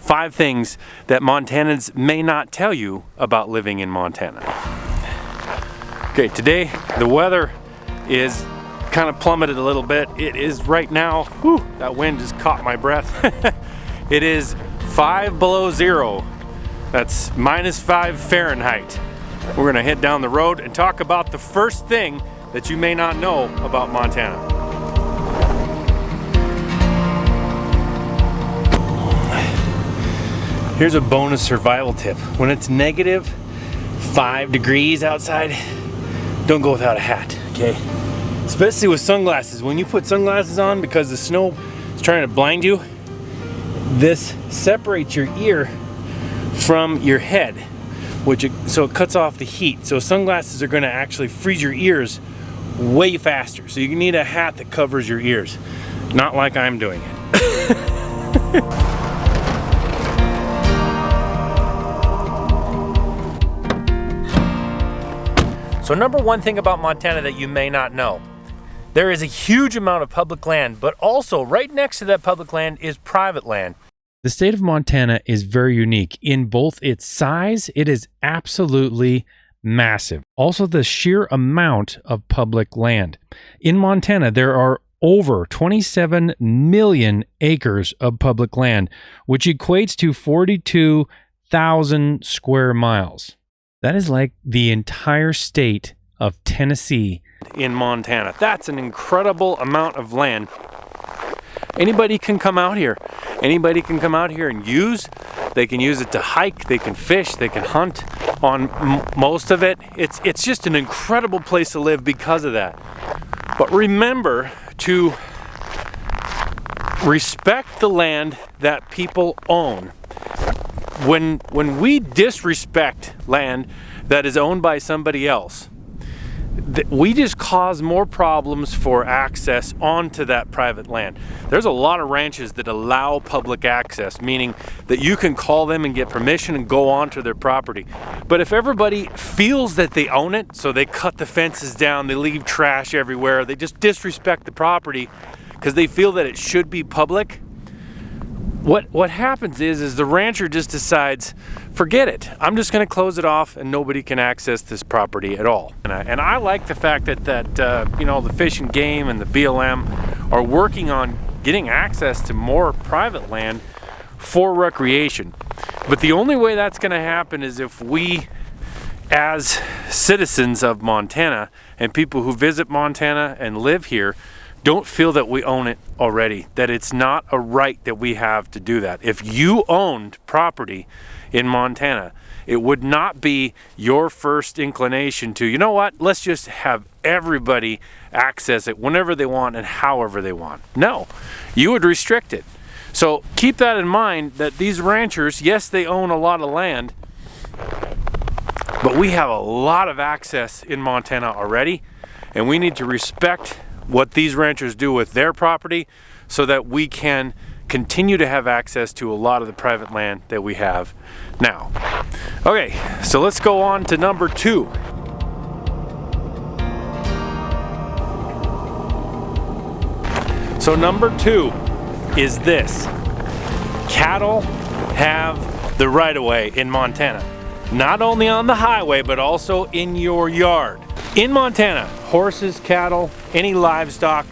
5 things that Montanans may not tell you about living in Montana. Okay, today the weather is kind of plummeted a little bit. It is right now, whew, that wind just caught my breath. It is 5 below zero. That's -5 Fahrenheit. We're gonna head down the road and talk about the first thing that you may not know about Montana. Here's a bonus survival tip. When it's -5 degrees outside, don't go without a hat, okay? Especially with sunglasses. When you put sunglasses on because the snow is trying to blind you, this separates your ear from your head, so it cuts off the heat. So sunglasses are gonna actually freeze your ears way faster. So you need a hat that covers your ears. Not like I'm doing it. So number 1 thing about Montana that you may not know. There is a huge amount of public land, but also right next to that public land is private land. The state of Montana is very unique in both its size. It is absolutely massive. Also the sheer amount of public land. In Montana, there are over 27 million acres of public land, which equates to 42,000 square miles. That is like the entire state of Tennessee in Montana. That's an incredible amount of land. Anybody can come out here. Anybody can come out here and they can use it to hike, they can fish, they can hunt on most of it. It's just an incredible place to live because of that. But remember to respect the land that people own. When we disrespect land that is owned by somebody else, we just cause more problems for access onto that private land. There's a lot of ranches that allow public access, meaning that you can call them and get permission and go onto their property. But if everybody feels that they own it, so they cut the fences down, they leave trash everywhere, they just disrespect the property because they feel that it should be public, what happens is the rancher just decides, forget it. I'm just going to close it off and nobody can access this property at all. And I like the fact that you know, the Fish and Game and the BLM are working on getting access to more private land for recreation. But the only way that's going to happen is if we, as citizens of Montana and people who visit Montana and live here, don't feel that we own it already, that it's not a right that we have to do that. If you owned property in Montana, it would not be your first inclination to, you know what, let's just have everybody access it whenever they want and however they want. No, you would restrict it. So keep that in mind, that these ranchers, yes, they own a lot of land, but we have a lot of access in Montana already, and we need to respect what these ranchers do with their property so that we can continue to have access to a lot of the private land that we have now. Okay, so let's go on to number 2. So number 2 is this. Cattle have the right-of-way in Montana. Not only on the highway, but also in your yard. In Montana, horses, cattle, any livestock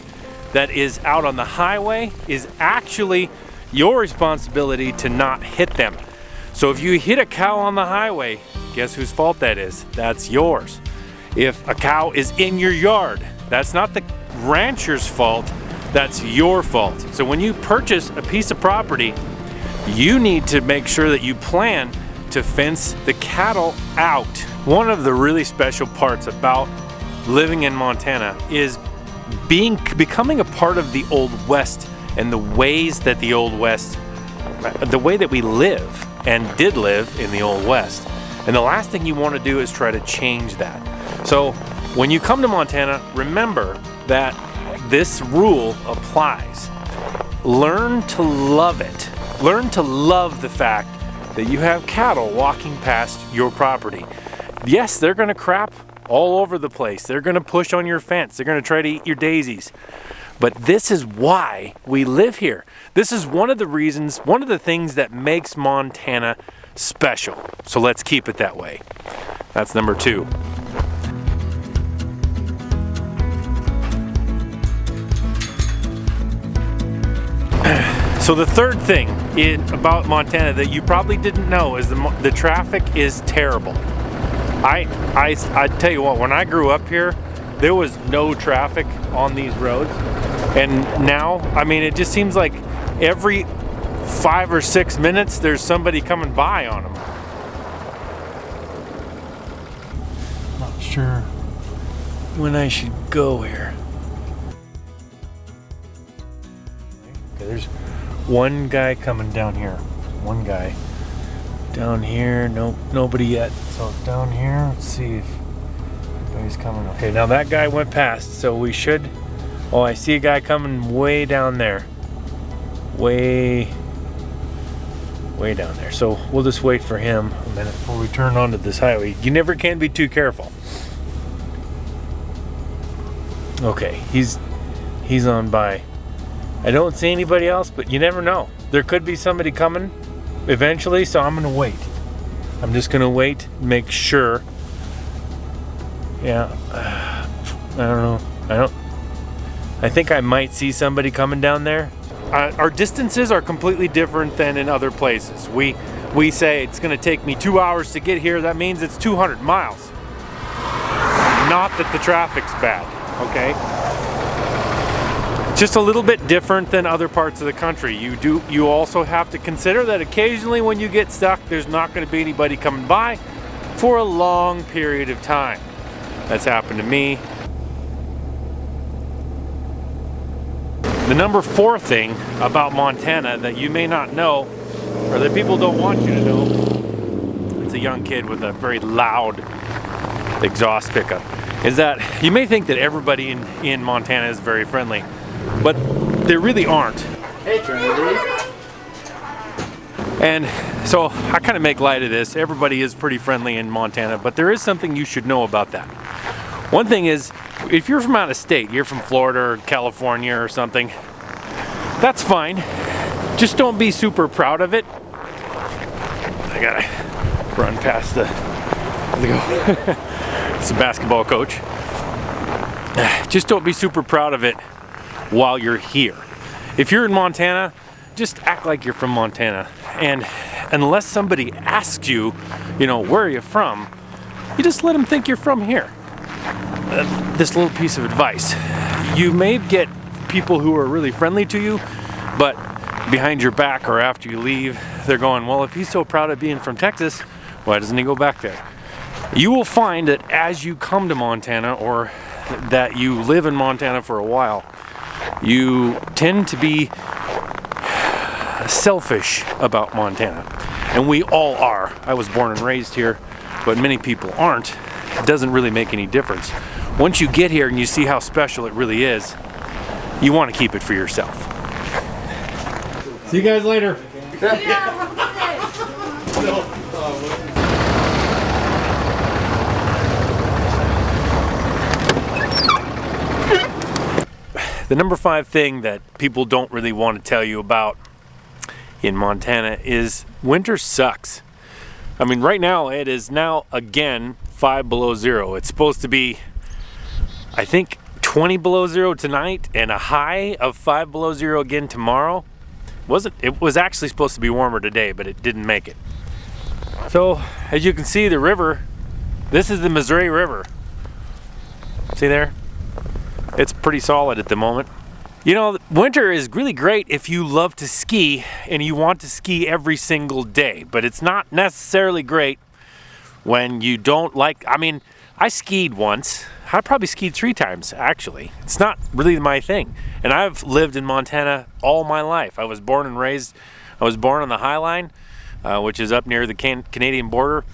that is out on the highway is actually your responsibility to not hit them. So if you hit a cow on the highway, guess whose fault that is? That's yours. If a cow is in your yard, that's not the rancher's fault, that's your fault. So when you purchase a piece of property, you need to make sure that you plan to fence the cattle out. One of the really special parts about living in Montana is becoming a part of the Old West and the ways that the Old West, the way that we live and did live in the Old West. And the last thing you want to do is try to change that. So when you come to Montana, remember that this rule applies. Learn to love it. Learn to love the fact that you have cattle walking past your property. Yes, they're going to crap all over the place. They're going to push on your fence. They're going to try to eat your daisies. But this is why we live here. This is one of the reasons, one of the things that makes Montana special. So let's keep it that way. That's number 2. So the third thing about Montana that you probably didn't know is the traffic is terrible. I tell you what, when I grew up here, there was no traffic on these roads. And now, I mean, it just seems like every 5 or 6 minutes, there's somebody coming by on them. Not sure when I should go here. Okay, there's one guy coming down here. One guy. Down here, nope, nobody yet. So down here, let's see if anybody's coming. Okay, now that guy went past, so we should. Oh, I see a guy coming way down there. Way down there. So we'll just wait for him a minute before we turn onto this highway. You never can be too careful. Okay, he's on by. I don't see anybody else, but you never know. There could be somebody coming eventually, so I'm gonna wait. I'm just gonna wait, make sure. Yeah, I don't know. I think I might see somebody coming down there. Our distances are completely different than in other places. We say it's gonna take me 2 hours to get here. That means it's 200 miles. Not that the traffic's bad, okay? Just a little bit different than other parts of the country. You also have to consider that occasionally when you get stuck, there's not going to be anybody coming by for a long period of time. That's happened to me. The number 4 thing about Montana that you may not know, or that people don't want you to know, it's a young kid with a very loud exhaust pickup, is that you may think that everybody in Montana is very friendly. But they really aren't. Hey, Trinity. And so I kind of make light of this. Everybody is pretty friendly in Montana, but there is something you should know about that. One thing is, if you're from out of state, you're from Florida or California or something, that's fine. Just don't be super proud of it. I gotta run past the it's a basketball coach. Just don't be super proud of it while you're here. If you're in Montana, just act like you're from Montana. And unless somebody asks you, where are you from, you just let them think you're from here. This little piece of advice. You may get people who are really friendly to you, but behind your back or after you leave, they're going, well, if he's so proud of being from Texas, why doesn't he go back there? You will find that as you come to Montana, or that you live in Montana for a while, you tend to be selfish about Montana. And we all are. I was born and raised here, but many people aren't. It doesn't really make any difference. Once you get here and you see how special it really is, you want to keep it for yourself. See you guys later. The number 5 thing that people don't really want to tell you about in Montana is winter sucks. I mean, right now it is now again 5 below zero. It's supposed to be, I think, 20 below zero tonight and a high of 5 below zero again tomorrow. It was actually supposed to be warmer today, but it didn't make it. So as you can see, the river, this is the Missouri River. See there? It's pretty solid at the moment. Winter is really great if you love to ski and you want to ski every single day, but it's not necessarily great when you don't like. I mean, I skied once. I probably skied 3 times, actually. It's not really my thing. And I've lived in Montana all my life. I was born and raised, I was born on the High Line, which is up near the Canadian border.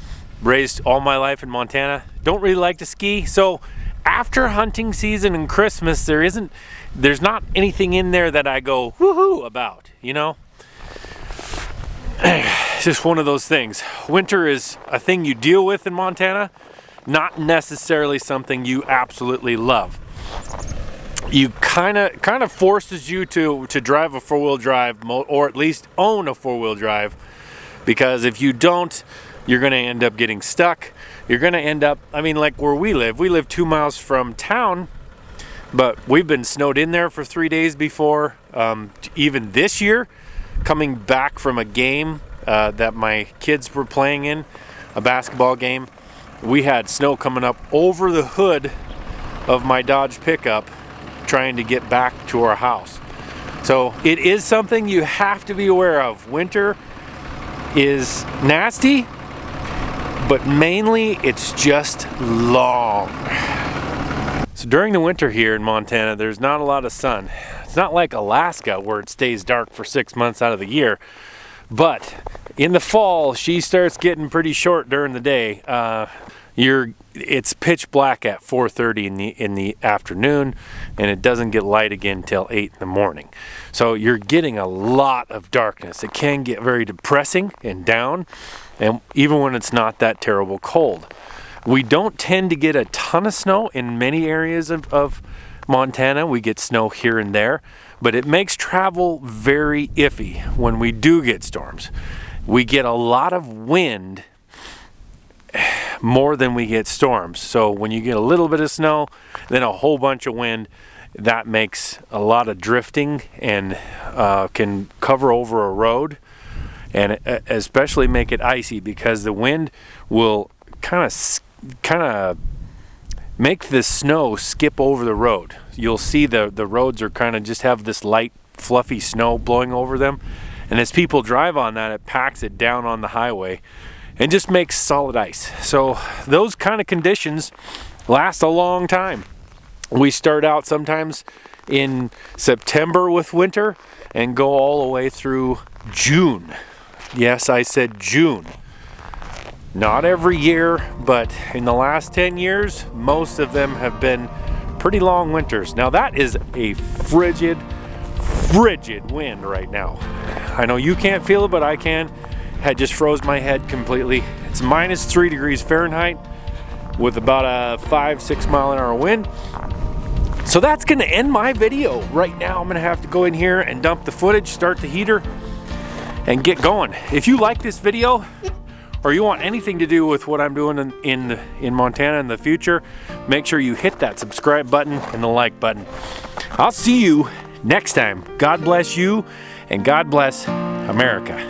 Raised all my life in Montana. Don't really like to ski, so after hunting season and Christmas, there's not anything in there that I go woohoo about, It's just one of those things. Winter is a thing you deal with in Montana, not necessarily something you absolutely love. you kind of forces you to drive a four-wheel drive, or at least own a four-wheel drive, because if you don't, you're going to end up getting stuck. You're going to end up, I mean, like where we live 2 miles from town, but we've been snowed in there for 3 days before. Even this year, coming back from a game that my kids were playing in, a basketball game, we had snow coming up over the hood of my Dodge pickup trying to get back to our house. So it is something you have to be aware of. Winter is nasty, but mainly it's just long. So during the winter here in Montana, there's not a lot of sun. It's not like Alaska where it stays dark for 6 months out of the year, but in the fall, she starts getting pretty short during the day. It's pitch black at 4:30 in the afternoon, and it doesn't get light again till 8 in the morning. So you're getting a lot of darkness. It can get very depressing and down, and even when it's not that terrible cold. We don't tend to get a ton of snow in many areas of Montana. We get snow here and there, but it makes travel very iffy when we do get storms. We get a lot of wind more than we get storms. So when you get a little bit of snow, then a whole bunch of wind, that makes a lot of drifting and can cover over a road, and especially make it icy, because the wind will kind of make the snow skip over the road. You'll see the roads are kind of just have this light fluffy snow blowing over them, and as people drive on that, it packs it down on the highway and just makes solid ice. So those kind of conditions last a long time. We start out sometimes in September with winter and go all the way through June. Yes, I said June. Not every year, but in the last 10 years, most of them have been pretty long winters. Now that is a frigid wind right now. I know you can't feel it, but I can. It just froze my head completely. It's -3 degrees Fahrenheit with about a 5-6 mile an hour wind. So that's gonna end my video. Right now I'm gonna have to go in here and dump the footage, start the heater, and get going. If you like this video, or you want anything to do with what I'm doing in Montana in the future, make sure you hit that subscribe button and the like button. I'll see you next time. God bless you, and God bless America.